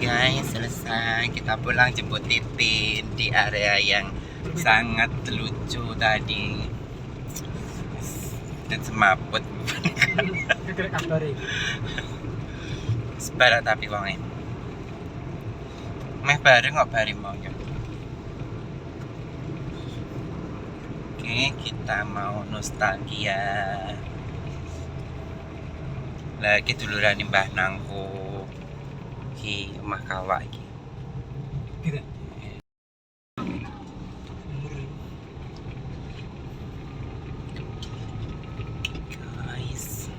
guys, selesai. Kita pulang jemput Titin di area yang sangat lucu tadi. Dan semaput. Sebarat tapi wongnya. Meh bareng kok bareng mau ya. Oke, kita mau nostalgia. Lagi duluran Mbah Nangku ki omah kawak iki. Guys.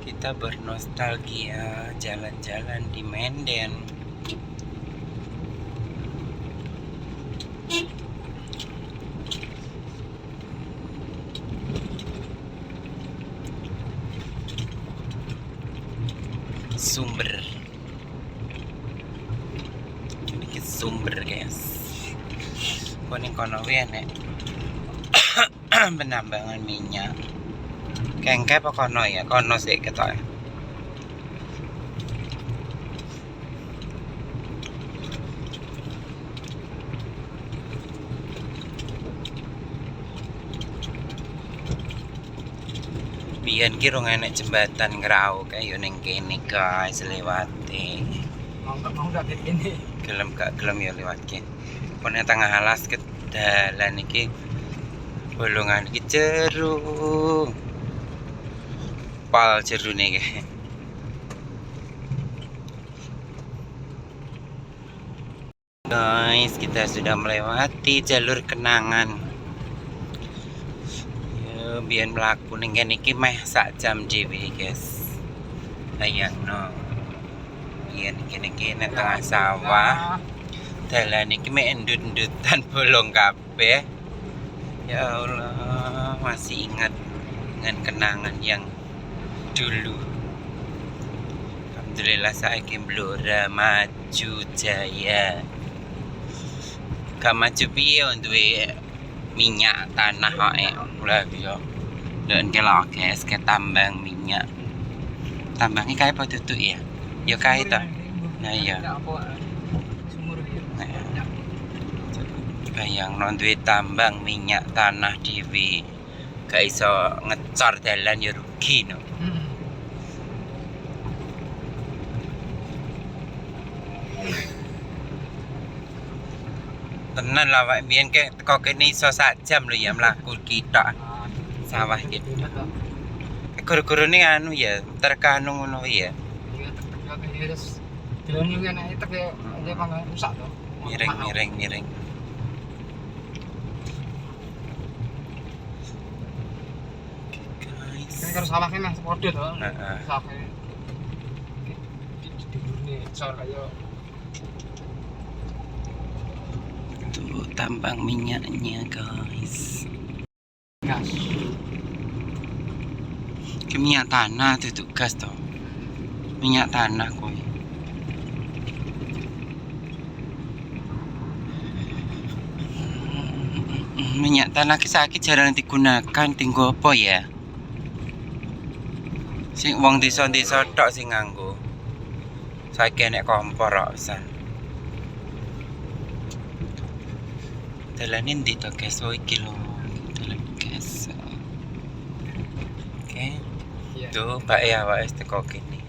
Kita bernostalgia jalan-jalan di Menden. Sumber ini sumber guys. Koning kono nek penambangan minyak kengke apa kono ya, kono sih ketok. Biyen ki rong enek jembatan ngrau kayak yo ning kene guys lewate. Mau enggak ini. Gelem gak gelem ya lewat kene. Pone tengah alas ke dalan iki bolongan iki jeru. Pal jerune iki. Guys, kita sudah melewati jalur kenangan. Biyen mlaku ning kene iki meh sak jam dhewe guys. Bayangno. Biyen kene tengah sawah. Dalan iki mek endut-endutan bolong kabeh. Ya Allah, masih ingat dengan kenangan yang dulu. Alhamdulillah saiki blora maju jaya. Gak maju piye duwe minyak tanah ae. Lah yo. Dan kelak guys, ke tambang minyak. Tambangnya kayak apa tutuk ya? Ya kayak to. Nah iya. Bayang non duwe tambang minyak tanah dhewe. Gak iso ngecor dalan ya rugi no. Tenan lah wak biyen ke teko kene iso sak jam lho ya mlaku kita. Sawah gitu. Guru-gurune anu ya, terkanu ngono ya. Iya, terus diloni kan itu kayak dia mangga rusak to. Miring. Kan karo sawahnya mah padha to. Heeh. Sawahnya. Di cor kaya Tuh tambang minyaknya guys. gas. Minyak tanah tuh gas toh. Minyak tanah kuwi. Minyak tanah ki saiki jarang digunakan, tinggo apa ya? Sing wong desa-desa tok sing nganggo. Saiki nek kompor kok pisan. Dalane ndi to guys? Oh iki lho. Dalan guys. Oke. Tuh, Pak ya, awak teko kene.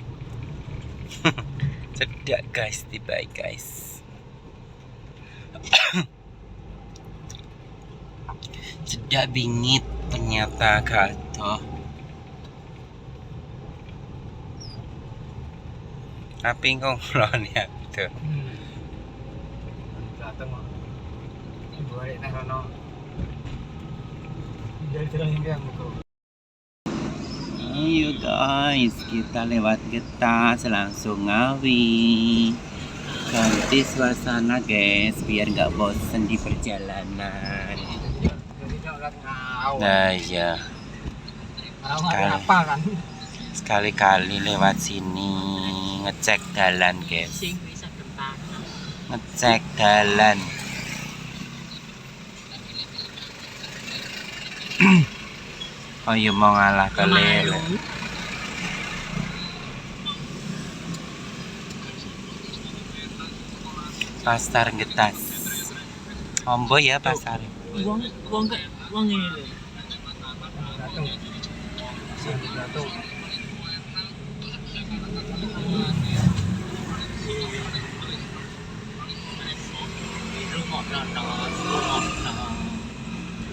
Cedak guys, tiba guys. Cedak bingit ternyata gato. Tapi ngomong ya tuh. Datang kok. Ibu arek nang kono. Jadi terus yang kayak Ayo guys, kita lewat Getas langsung Ngawi. Ganti suasana guys, biar nggak bosen di perjalanan. Nah ya, sekali-kali lewat sini ngecek dalan guys. Ngecek dalan. Oh iya mau ngalah ke lele. Pasar Getas. Ombo ya pasar. Uang ini loh. Gatung. Sini gatung. Rumah nanas,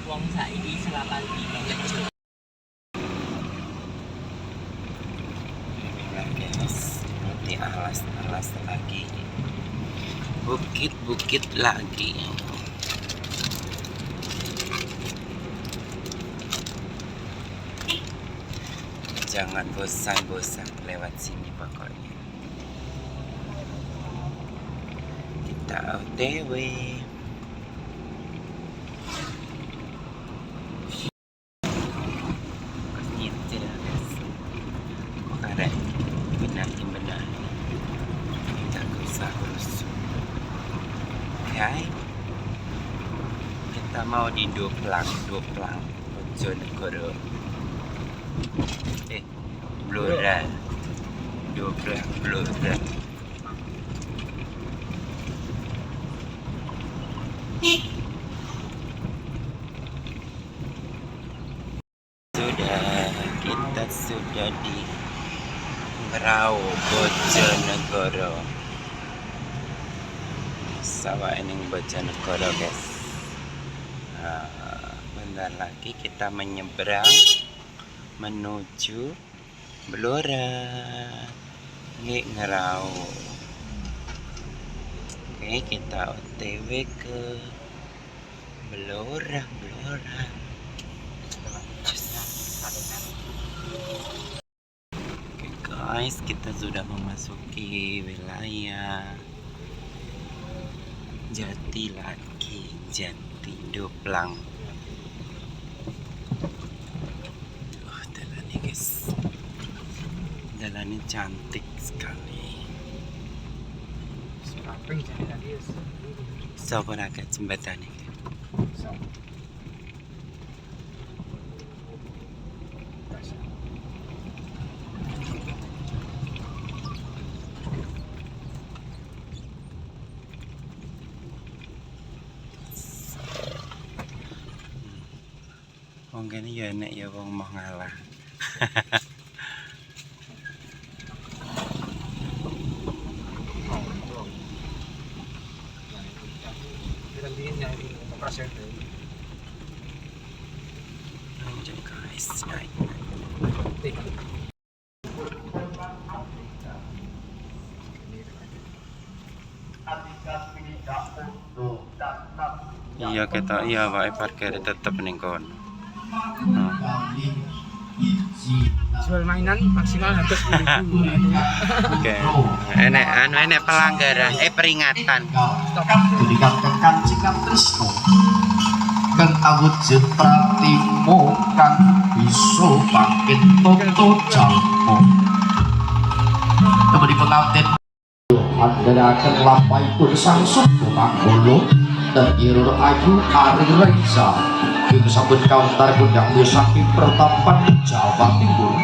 uang saya di selatan ini. Guys, di alas-alas lagi, bukit-bukit lagi. Jangan bosan-bosan lewat sini pokoknya. Kita OTW. Benar. Okay. Kita mau di Doplang Bojonegoro. Blora. Doplang Blora. Kita sudah di Ngerau Bojonegoro. Sawah ini Bojonegoro, guys. Nah, bentar lagi kita menyeberang menuju Blora. Ini Ngerau. Oke, kita OTW ke Blora. Oke guys, kita sudah memasuki wilayah Jati Doplang. Jalannya guys, jalannya cantik sekali. Scrapping jadi tadi. Sopo agak jembatan ini. Wong kene ya enek ya wong mau ngalah. Lanjut guys, naik. Iya kita wae parkir tetep ning kono. Jual mainan maksimal 100.000. Oke. Enek pelanggaran peringatan. Dikatakan jika tresno kang awujud pratimo kang bisa bangkit toto jalmo kemudian pengantin andharaken lampahipun sang suku manggolo dan irur ayu ari reza ing sambut kauntar kundang saking pertapan Jawa Timur.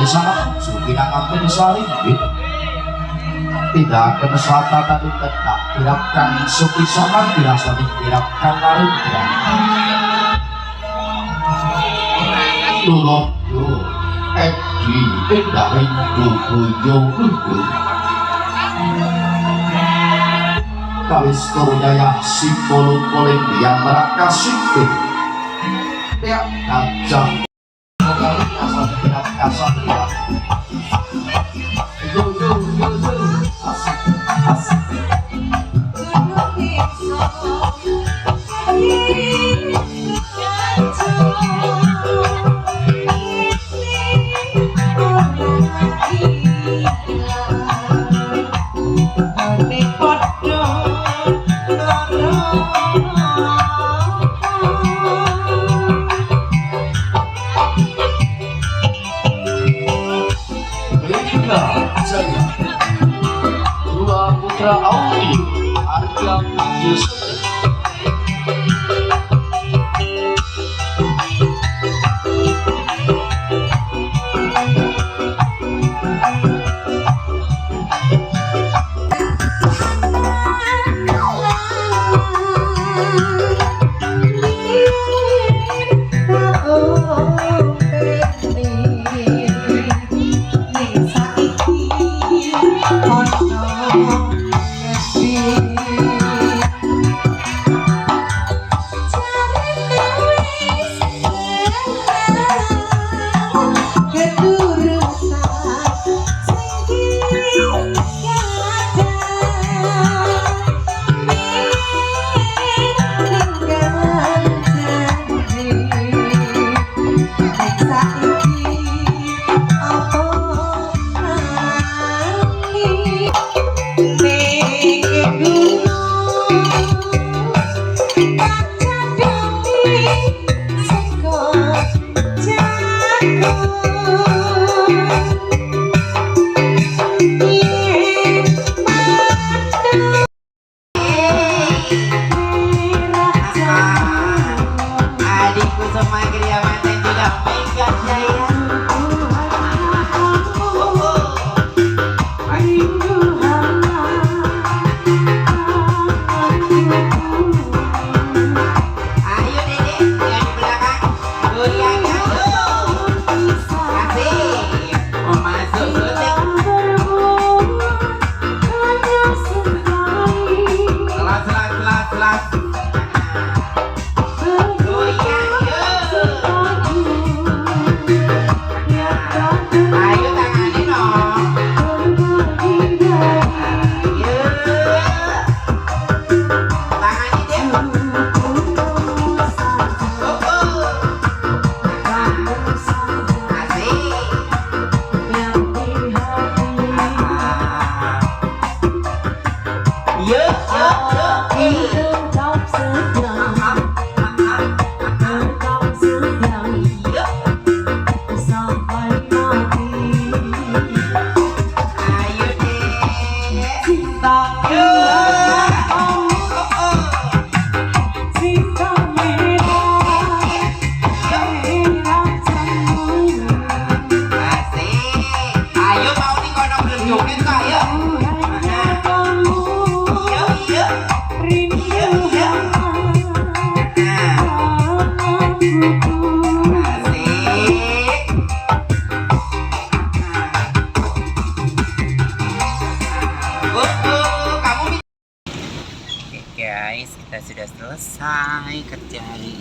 Di sana supinangan salimbit tidak akan selatan tadi tetap kirapkan supi sama dirasa dikirapkan narendra lulok yo edi tidak rindu buyo lugu kalis torjaya simbol polembian meraka sipit tiap gajah asal tidak asal tidak yo yo yo yo asik asik Dua putra Audi harga Yusuf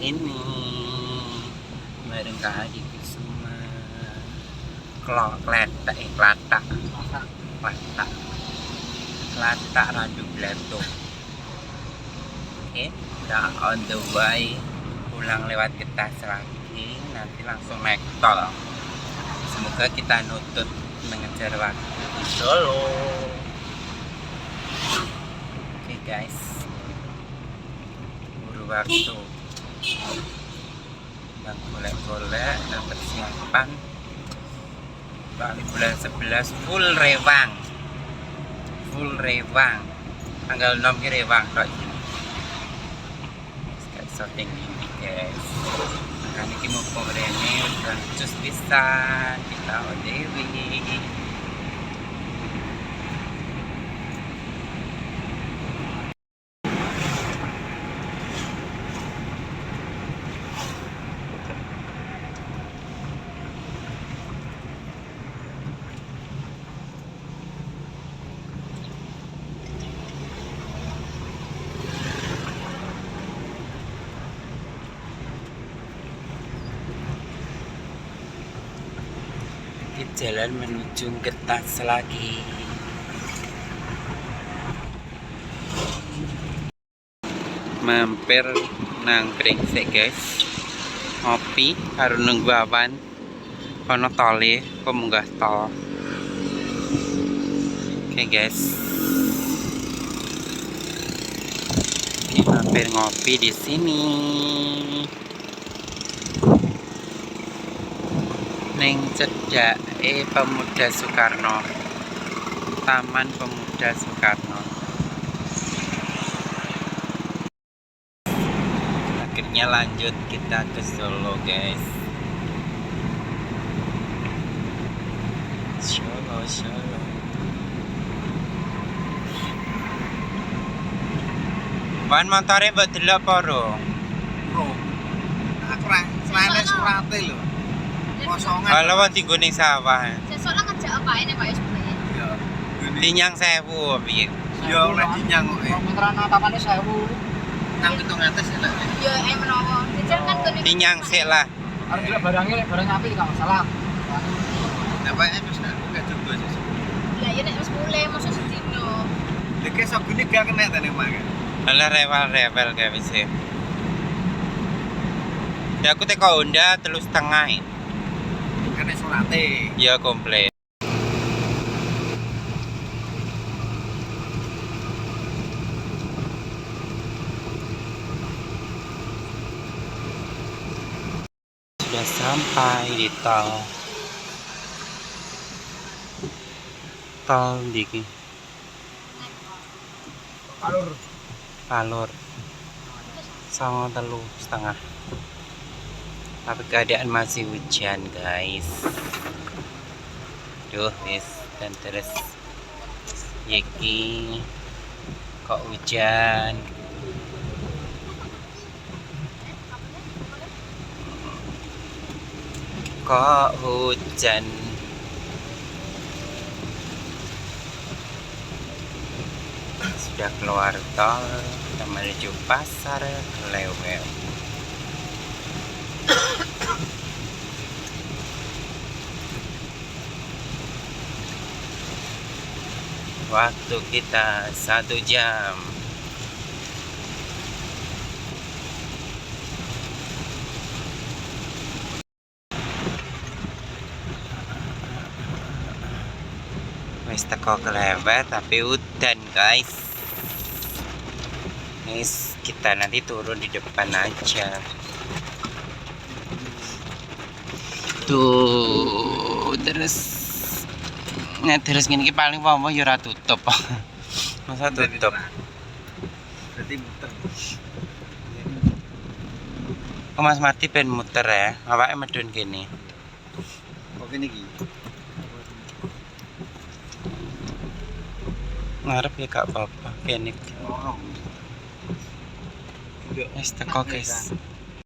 ini bareng Kak Adi Kusuma Klatak Radu Blato. Oke, udah on the way pulang lewat Getas lagi, nanti langsung naik tol. Semoga kita nutut mengejar waktu di Solo. Oke guys, buru waktu dan golek-golek dan persiapan balik bulan 11 full rewang tanggal 6 ki rewang tok iki kayak shooting ini guys. Kan iki mau rene udah cus bisa kita ODW. Jalan menuju Getas lagi. Mampir nang Krengsek guys, ngopi karo nunggu awan kono tole pemunggah tol. Oke guys, mampir ngopi di sini. Ning cedake Pemuda Soekarno, Taman Pemuda Soekarno. Akhirnya lanjut kita ke Solo guys. Solo. Ban montore mbok delok apa ro? Bro, aku ra selane surate lho. Kosongan. Kalau wati ning sawah. Sesuk lah kerja apa ini Pak sebenarnya? Ya. Dinyang 1000 piye? Ya ora dinyang kok. Komenteran apane 1000. Nang 700 ya lah. Ya menawa. Jajan kan kene. Dinyang sik lah. Arep delok barangnya barang apik gak masalah. Nah, Pak wis gak coba sesuk. Lah ya nek wis mulai mosok sedino. Lek esuk gini gak kena ta nek mangke. Alah rewel kayak bisa. Ya aku teko Honda 3,5. Kene surate. Ya komplit. Sudah sampai di tol diki Palur 3,5. Tapi keadaan masih hujan guys. Wis dan terus Yeki kok hujan. Sudah keluar tol, kita menuju Pasar Lewel. Waktu kita 1 jam. Wis teko Kelewet tapi udan guys. Nis kita nanti turun di depan aja. Tuh terus. Nah terus gini paling apa ya ora tutup. Masa tutup? Berarti muter. Mas Marti pengen muter ya. Awake medun kene. Kok kene iki? Ngarep ya gak apa-apa. Kene. Oh. Wis teko guys.